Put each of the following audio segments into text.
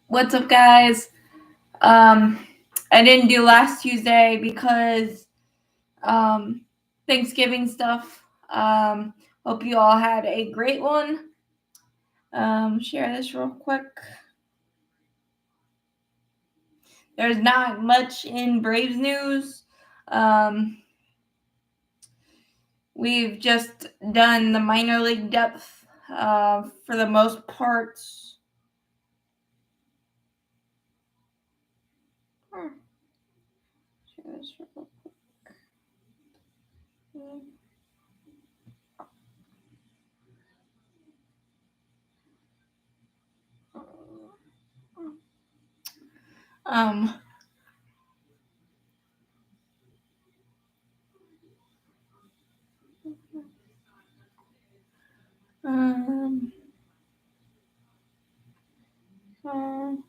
What's up, guys? I didn't do last Tuesday because Thanksgiving stuff. Hope you all had a great one. Share this real quick. There's not much in Braves news. We've just done the minor league depth for the most part. Share this real quick. Um, um, um,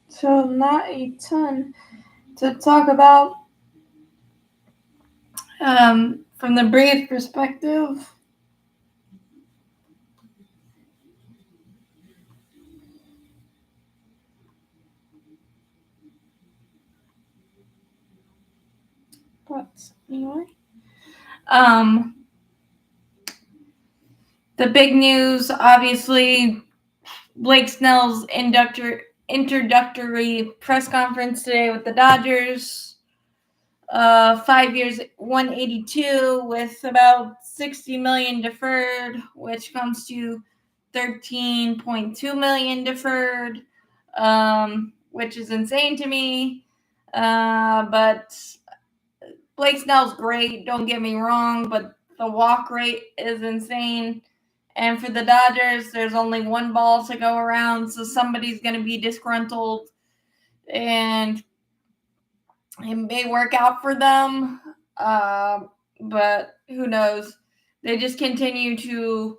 So not a ton to talk about from the Braves perspective. But anyway, the big news, obviously, Blake Snell's introductory press conference today with the Dodgers. 5 years, 182 with about $60 million deferred, which comes to $13.2 million deferred, which is insane to me. But Blake Snell's great, don't get me wrong, but the walk rate is insane. And for the Dodgers, there's only one ball to go around, so somebody's going to be disgruntled. And it may work out for them, but who knows? They just continue to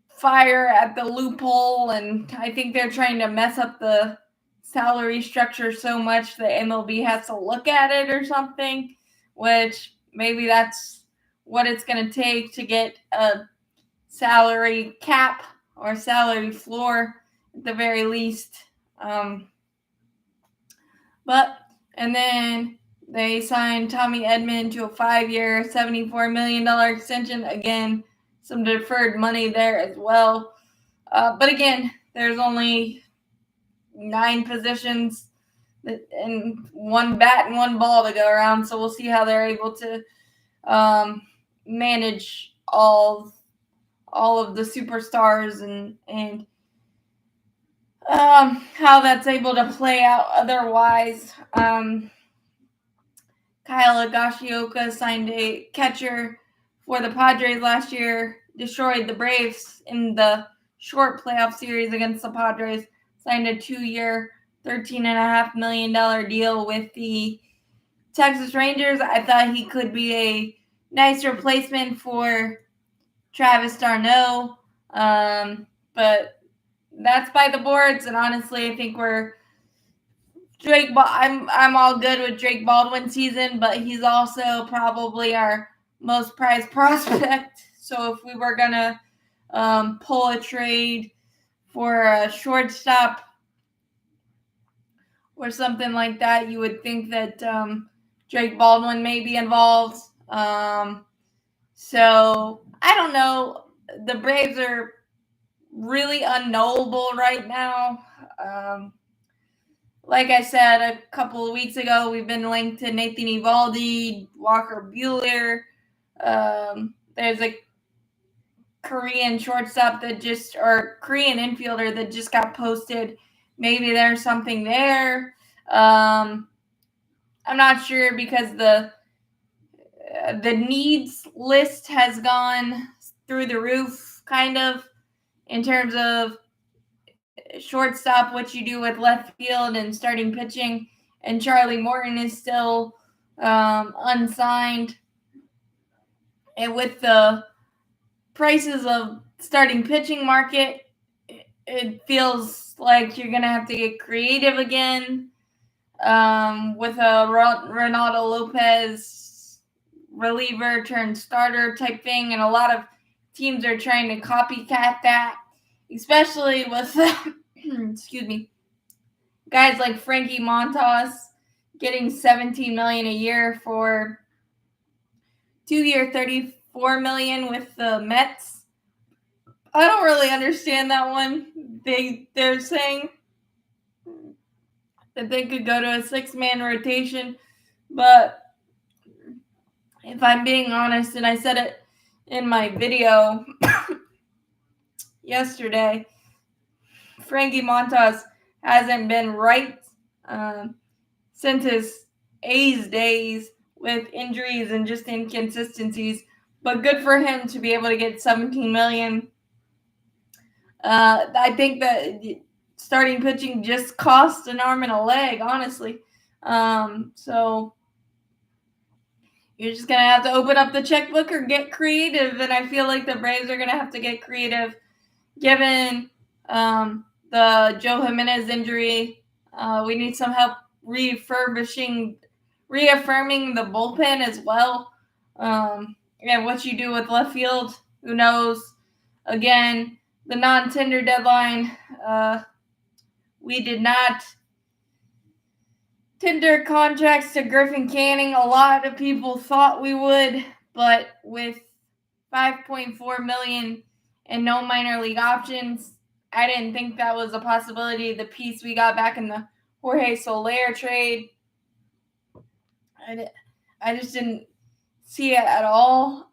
fire at the loophole, and I think they're trying to mess up the salary structure so much that MLB has to look at it or something, which maybe that's what it's going to take to get a salary cap or salary floor at the very least. And then they signed Tommy Edman to a 5-year, $74 million extension. Again, some deferred money there as well. But again, there's only 9 positions and one bat and one ball to go around. So we'll see how they're able to manage all of the superstars and how that's able to play out otherwise. Kyle Higashioka signed a catcher for the Padres last year, destroyed the Braves in the short playoff series against the Padres, signed a 2-year, $13.5 million deal with the Texas Rangers. I thought he could be a nice replacement for Travis d'Arnaud, but that's by the boards, and honestly, I think I'm all good with Drake Baldwin's season, but he's also probably our most prized prospect. So if we were gonna pull a trade for a shortstop or something like that, you would think that Drake Baldwin may be involved. So I don't know. The Braves are really unknowable right now. Like I said a couple of weeks ago, we've been linked to Nathan Eovaldi, Walker Buehler. There's a Korean shortstop or Korean infielder that just got posted. Maybe there's something there. I'm not sure because the needs list has gone through the roof, kind of, in terms of shortstop, what you do with left field and starting pitching. And Charlie Morton is still unsigned. And with the prices of starting pitching market, it feels like you're going to have to get creative again with a Ronaldo Lopez reliever turned starter type thing. And a lot of teams are trying to copycat that, especially with, excuse me, guys like Frankie Montas getting $17 million a year for 2-year, $34 million with the Mets. I don't really understand that one. They're saying that they could go to a 6-man rotation, but if I'm being honest, and I said it in my video yesterday, Frankie Montas hasn't been right since his A's days with injuries and just inconsistencies. But good for him to be able to get $17 million. I think that starting pitching just costs an arm and a leg, honestly. So you're just going to have to open up the checkbook or get creative. And I feel like the Braves are going to have to get creative given the Joe Jimenez injury. We need some help reaffirming the bullpen as well. And what you do with left field, who knows? Again, the non-tender deadline, we did not tender contracts to Griffin Canning. A lot of people thought we would, but with $5.4 million and no minor league options, I didn't think that was a possibility. The piece we got back in the Jorge Soler trade, I just didn't see it at all.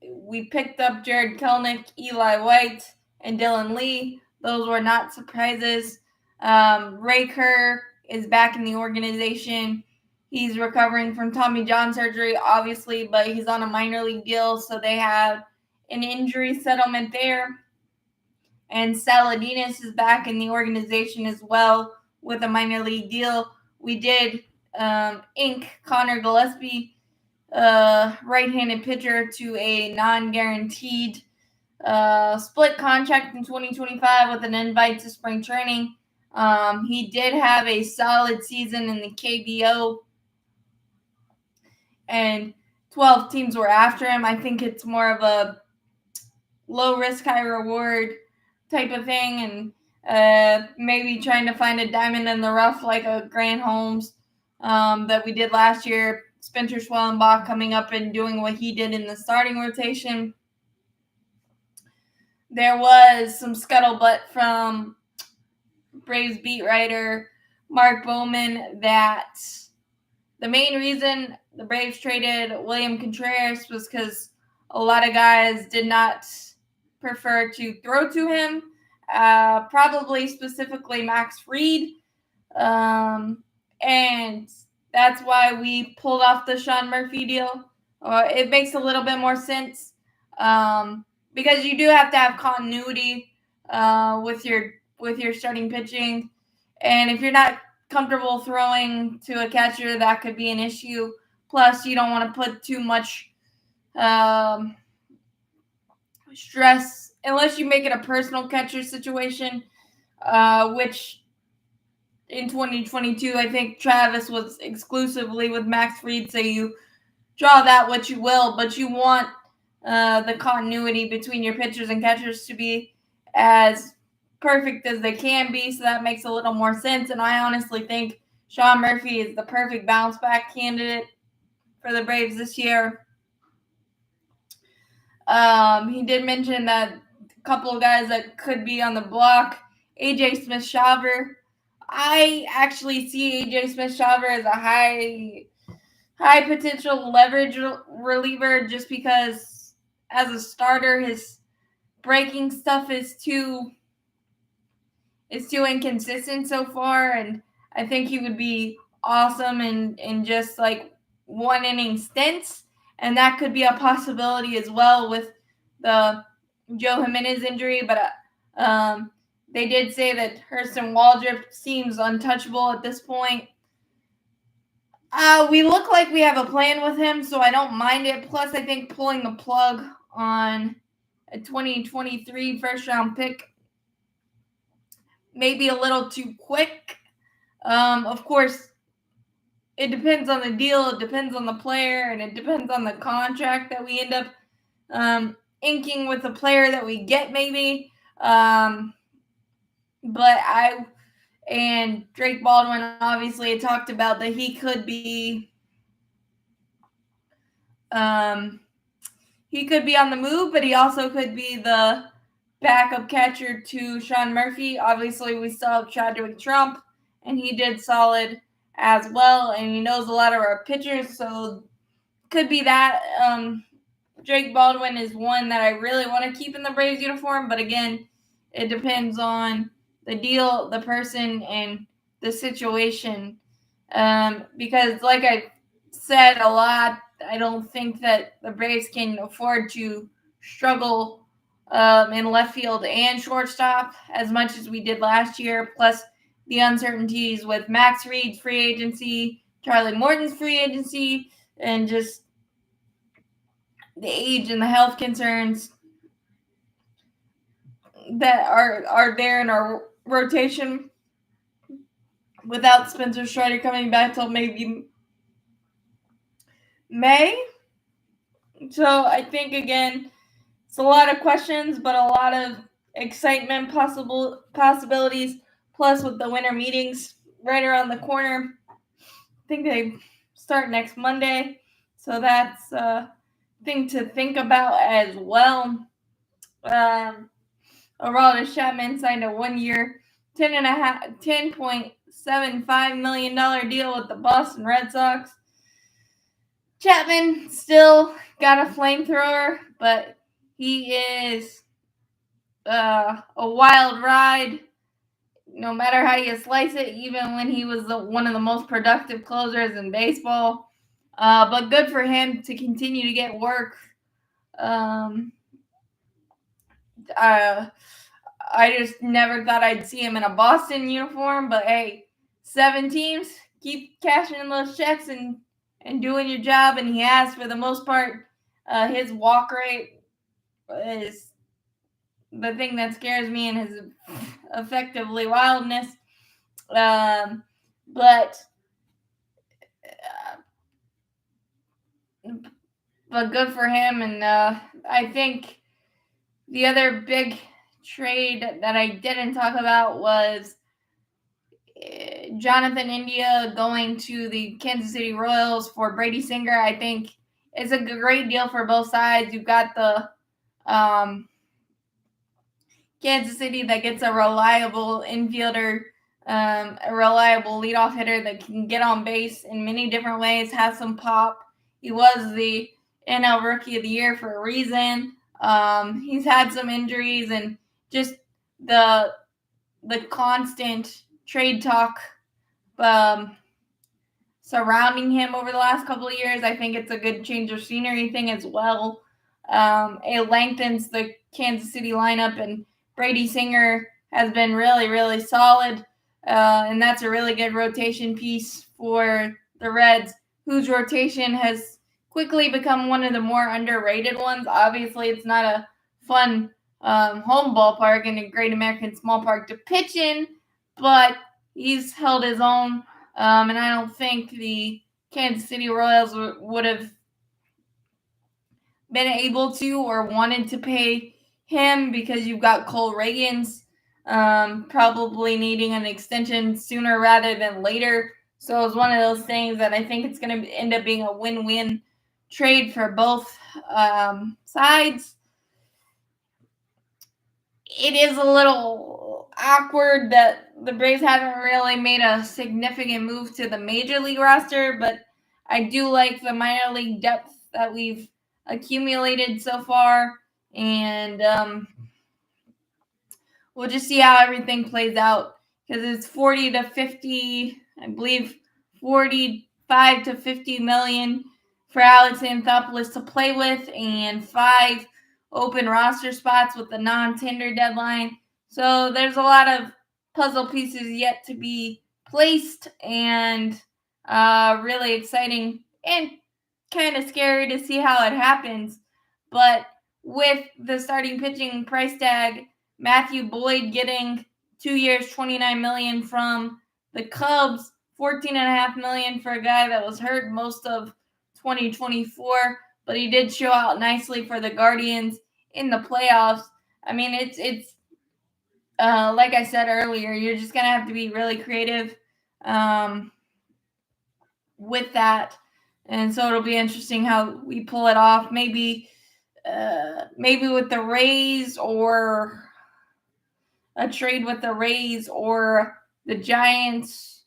We picked up Jared Kelenic, Eli White, and Dylan Lee. Those were not surprises. Ray Kerr is back in the organization. He's recovering from Tommy John surgery, obviously, but he's on a minor league deal, so they have an injury settlement there. And Saladinas is back in the organization as well with a minor league deal. We did ink Connor Gillespie, right-handed pitcher, to a non-guaranteed split contract in 2025 with an invite to spring training. He did have a solid season in the KBO, and 12 teams were after him. I think it's more of a low risk, high reward type of thing, and maybe trying to find a diamond in the rough like a Grant Holmes that we did last year. Spencer Schwellenbach coming up and doing what he did in the starting rotation. There was some scuttlebutt from Braves beat writer Mark Bowman that the main reason the Braves traded William Contreras was because a lot of guys did not prefer to throw to him, probably specifically Max Fried. And that's why we pulled off the Sean Murphy deal. It makes a little bit more sense because you do have to have continuity with your starting pitching. And if you're not comfortable throwing to a catcher, that could be an issue. Plus, you don't want to put too much stress, unless you make it a personal catcher situation, which in 2022, I think Travis was exclusively with Max Fried, so you draw that what you will, but you want the continuity between your pitchers and catchers to be as perfect as they can be, so that makes a little more sense. And I honestly think Sean Murphy is the perfect bounce back candidate for the Braves this year. He did mention that a couple of guys that could be on the block. AJ Smith-Shawver. I actually see AJ Smith-Shawver as a high potential leverage reliever just because as a starter, his breaking stuff is too inconsistent so far, and I think he would be awesome in just like one inning stints, and that could be a possibility as well with the Joe Jimenez injury. But they did say that Hurston Waldrop seems untouchable at this point. We look like we have a plan with him, so I don't mind it. Plus, I think pulling the plug on a 2023 first-round pick may be a little too quick. Of course, it depends on the deal, it depends on the player, and it depends on the contract that we end up inking with the player that we get, maybe. But Drake Baldwin, obviously, talked about that he could be on the move, but he also could be the backup catcher to Sean Murphy. Obviously, we still have Chadwick Trump, and he did solid as well, and he knows a lot of our pitchers, so could be that. Drake Baldwin is one that I really want to keep in the Braves uniform, but again, it depends on the deal, the person, and the situation. Because like I said a lot, I don't think that the Braves can afford to struggle in left field and shortstop as much as we did last year, plus the uncertainties with Max Reed's free agency, Charlie Morton's free agency, and just the age and the health concerns that are there in our rotation without Spencer Strider coming back till maybe May. So I think, again, it's a lot of questions, but a lot of excitement, possibilities. Plus, with the winter meetings right around the corner, I think they start next Monday. So that's a thing to think about as well. Aroldis Chapman signed a 1-year, $10.75 million deal with the Boston Red Sox. Chapman still got a flamethrower, but he is a wild ride, no matter how you slice it, even when he was one of the most productive closers in baseball. But good for him to continue to get work. I just never thought I'd see him in a Boston uniform, but hey, 7 teams, keep cashing in those checks and doing your job, and he has for the most part. His walk rate is the thing that scares me, and his effectively wildness. But good for him, and I think the other big trade that I didn't talk about was Jonathan India going to the Kansas City Royals for Brady Singer. I think it's a great deal for both sides. You've got the Kansas City that gets a reliable infielder, a reliable leadoff hitter that can get on base in many different ways, has some pop. He was the NL Rookie of the Year for a reason. He's had some injuries, and just the constant trade talk surrounding him over the last couple of years, I think it's a good change of scenery thing as well. It lengthens the Kansas City lineup, and Brady Singer has been really, really solid, and that's a really good rotation piece for the Reds, whose rotation has quickly become one of the more underrated ones. Obviously, it's not a fun home ballpark and a Great American Small Park to pitch in, but he's held his own, and I don't think the Kansas City Royals would have been able to or wanted to pay him, because you've got Cole Reagans probably needing an extension sooner rather than later. So it's one of those things that I think it's going to end up being a win-win trade for both sides. It is a little awkward that the Braves haven't really made a significant move to the major league roster, but I do like the minor league depth that we've accumulated so far, and we'll just see how everything plays out, because it's 40 to 50, I believe 45 to 50 million for Alex Anthopoulos to play with, and 5 open roster spots with the non-tender deadline. So there's a lot of puzzle pieces yet to be placed, and really exciting and kind of scary to see how it happens. But with the starting pitching price tag, Matthew Boyd getting 2 years, $29 million from the Cubs, $14.5 million for a guy that was hurt most of 2024, but he did show out nicely for the Guardians in the playoffs. I mean, it's like I said earlier, you're just gonna have to be really creative with that, and so it'll be interesting how we pull it off. Maybe with the Rays, or a trade with the Rays or the Giants,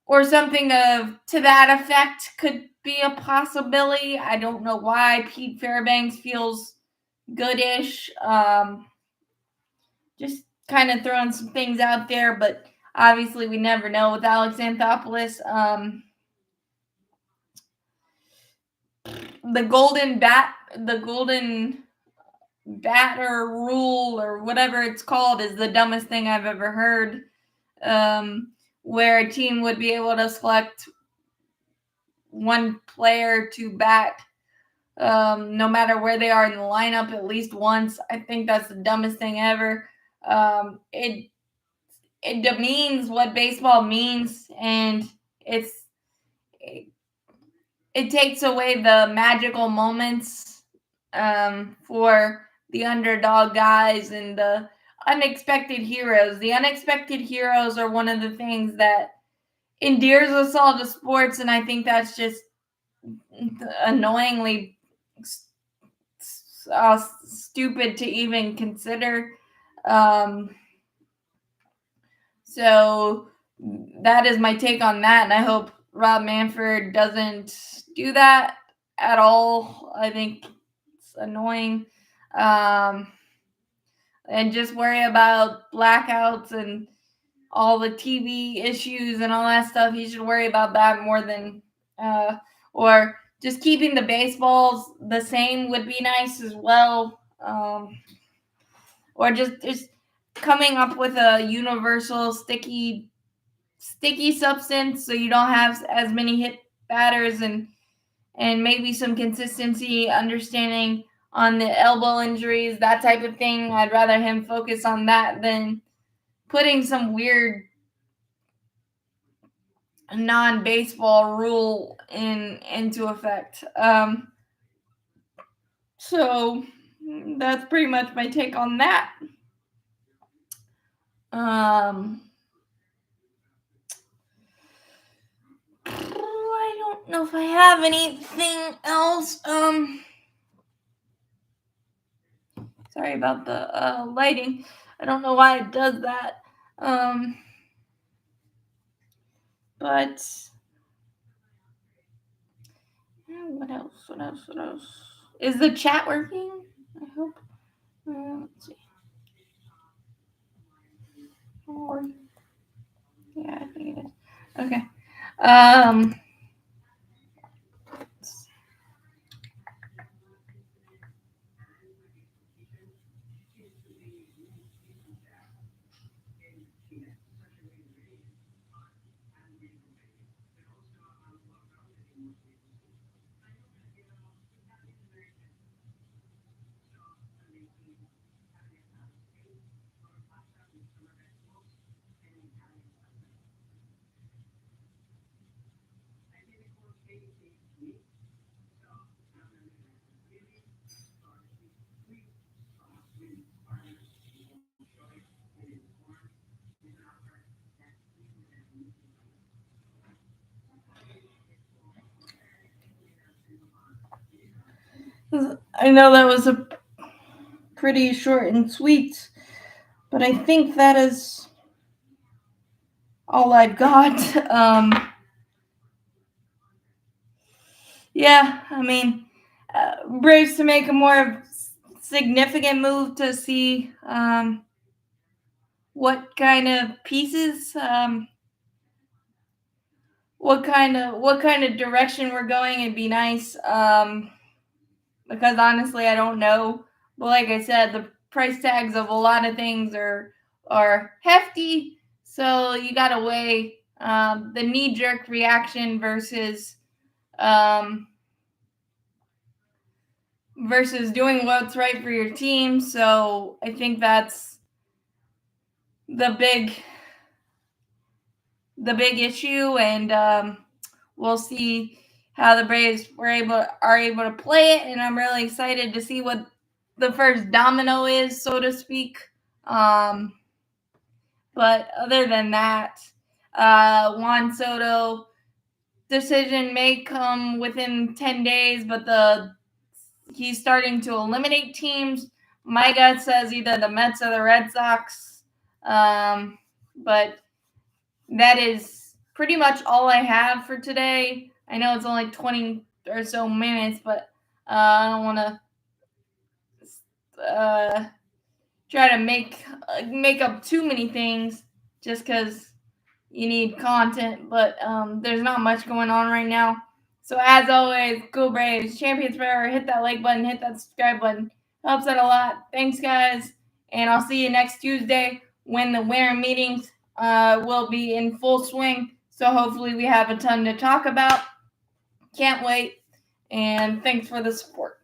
or something to that effect could be a possibility. I don't know why Pete Fairbanks feels goodish. Just kind of throwing some things out there, but obviously we never know with Alex Anthopoulos. The golden batter rule, or whatever it's called, is the dumbest thing I've ever heard. Where a team would be able to select one player to bat, no matter where they are in the lineup, at least once. I think that's the dumbest thing ever. It demeans what baseball means, and it takes away the magical moments for the underdog guys and the unexpected heroes. The unexpected heroes are one of the things that endears us all to sports, and I think that's just annoyingly stupid to even consider. So that is my take on that, and I hope Rob Manfred doesn't do that at all. I think it's annoying. And just worry about blackouts and all the TV issues and all that stuff. He should worry about that more than, or just keeping the baseballs the same would be nice as well. Or just coming up with a universal sticky substance, so you don't have as many hit batters, and maybe some consistency, understanding on the elbow injuries, that type of thing. I'd rather him focus on that than putting some weird non-baseball rule into effect. So that's pretty much my take on that. I don't know if I have anything else. Sorry about the lighting. I don't know why it does that. But what else? Is the chat working? I hope. Let's see. Yeah, I think it is. Okay. I know that was a pretty short and sweet, but I think that is all I've got. Yeah, I mean, Braves to make a more significant move to see what kind of pieces, what kind of direction we're going. It'd be nice, because honestly, I don't know. But like I said, price tags of a lot of things are hefty. So you got to weigh the knee-jerk reaction versus doing what's right for your team. So I think that's the big issue, and we'll see how the Braves are able to play it. And I'm really excited to see what the first domino is, so to speak. But other than that, Juan Soto decision may come within 10 days, but he's starting to eliminate teams. My gut says either the Mets or the Red Sox. But that is pretty much all I have for today. I know it's only 20 or so minutes, but I don't want to try to make up too many things just because you need content. But there's not much going on right now. So as always, go Braves, champions forever. Hit that like button, hit that subscribe button. Helps out a lot. Thanks, guys, and I'll see you next Tuesday when the winter meetings will be in full swing. So hopefully we have a ton to talk about. Can't wait, and thanks for the support.